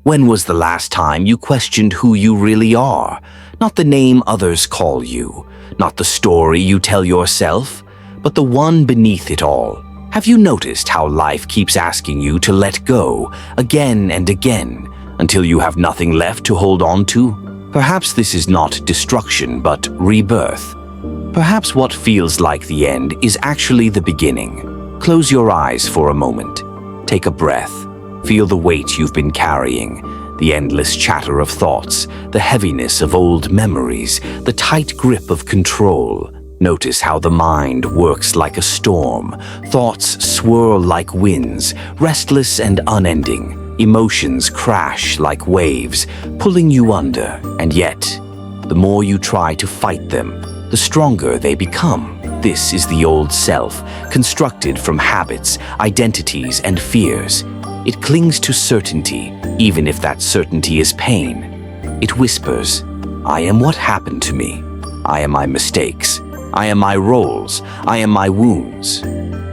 When was the last time you questioned who you really are? Not the name others call you, not the story you tell yourself, but the one beneath it all. Have you noticed how life keeps asking you to let go again and again until you have nothing left to hold on to? Perhaps this is not destruction, but rebirth. Perhaps what feels like the end is actually the beginning. Close your eyes for a moment. Take a breath. Feel the weight you've been carrying, the endless chatter of thoughts, the heaviness of old memories, the tight grip of control. Notice how the mind works like a storm. Thoughts swirl like winds, restless and unending. Emotions crash like waves, pulling you under. And yet, the more you try to fight them, the stronger they become. This is the old self, constructed from habits, identities, and fears. It clings to certainty, even if that certainty is pain. It whispers, "I am what happened to me. I am my mistakes. I am my roles. I am my wounds."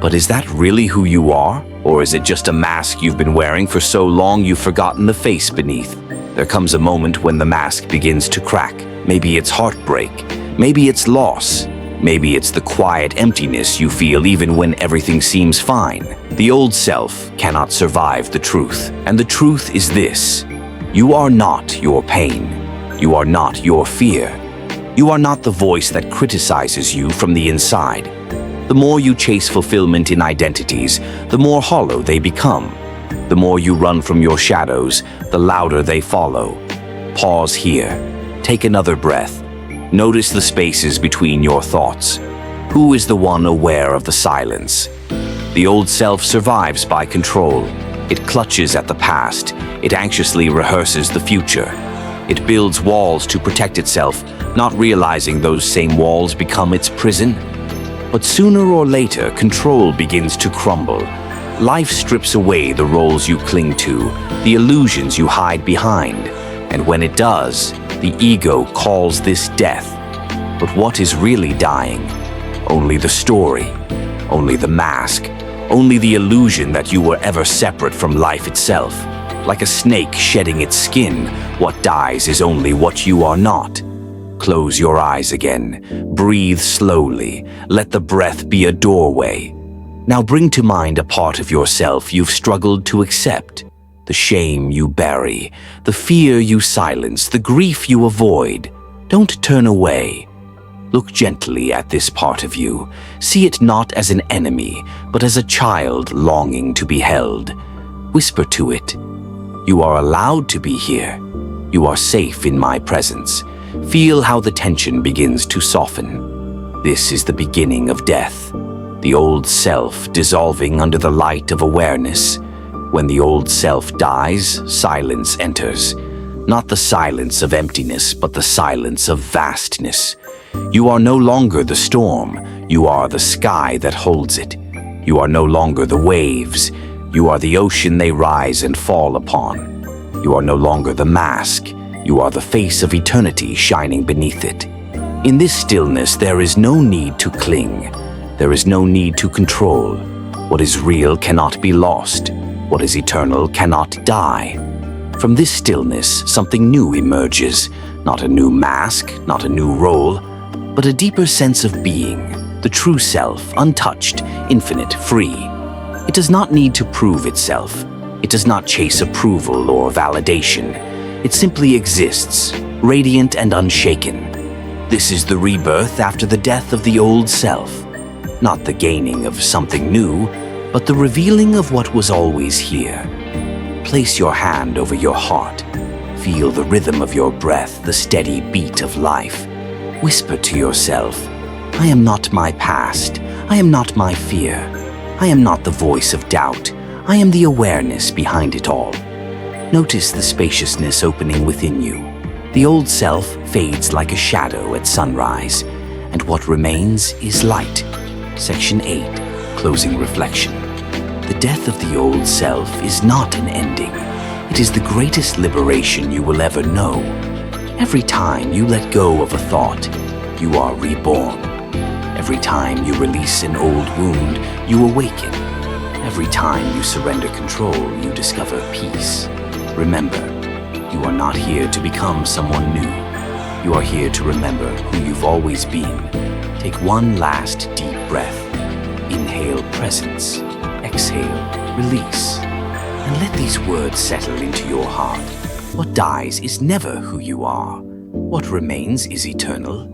But is that really who you are? Or is it just a mask you've been wearing for so long you've forgotten the face beneath? There comes a moment when the mask begins to crack. Maybe it's heartbreak. Maybe it's loss. Maybe it's the quiet emptiness you feel even when everything seems fine. The old self cannot survive the truth. And the truth is this: you are not your pain. You are not your fear. You are not the voice that criticizes you from the inside. The more you chase fulfillment in identities, the more hollow they become. The more you run from your shadows, the louder they follow. Pause here. Take another breath. Notice the spaces between your thoughts. Who is the one aware of the silence? The old self survives by control. It clutches at the past. It anxiously rehearses the future. It builds walls to protect itself, not realizing those same walls become its prison. But sooner or later, control begins to crumble. Life strips away the roles you cling to, the illusions you hide behind. And when it does, the ego calls this death. But what is really dying? Only the story, only the mask, only the illusion that you were ever separate from life itself. Like a snake shedding its skin, what dies is only what you are not. Close your eyes again. Breathe slowly. Let the breath be a doorway. Now bring to mind a part of yourself you've struggled to accept. The shame you bury, the fear you silence, the grief you avoid. Don't turn away. Look gently at this part of you. See it not as an enemy, but as a child longing to be held. Whisper to it, "You are allowed to be here. You are safe in my presence." Feel how the tension begins to soften. This is the beginning of death. The old self dissolving under the light of awareness. When the old self dies, silence enters. Not the silence of emptiness, but the silence of vastness. You are no longer the storm. You are the sky that holds it. You are no longer the waves. You are the ocean they rise and fall upon. You are no longer the mask. You are the face of eternity shining beneath it. In this stillness, there is no need to cling. There is no need to control. What is real cannot be lost. What is eternal cannot die. From this stillness, something new emerges. Not a new mask, not a new role, but a deeper sense of being. The true self, untouched, infinite, free. It does not need to prove itself. It does not chase approval or validation. It simply exists, radiant and unshaken. This is the rebirth after the death of the old self. Not the gaining of something new, but the revealing of what was always here. Place your hand over your heart. Feel the rhythm of your breath, the steady beat of life. Whisper to yourself, "I am not my past. I am not my fear. I am not the voice of doubt. I am the awareness behind it all." Notice the spaciousness opening within you. The old self fades like a shadow at sunrise, and what remains is light. Section 8, Closing Reflection. The death of the old self is not an ending. It is the greatest liberation you will ever know. Every time you let go of a thought, you are reborn. Every time you release an old wound, you awaken. Every time you surrender control, you discover peace. Remember, You are not here to become someone new. You are here to remember who you've always been. Take one last deep breath. Inhale presence. Exhale release. And let these words settle into your heart. What dies is never who you are. What remains is eternal.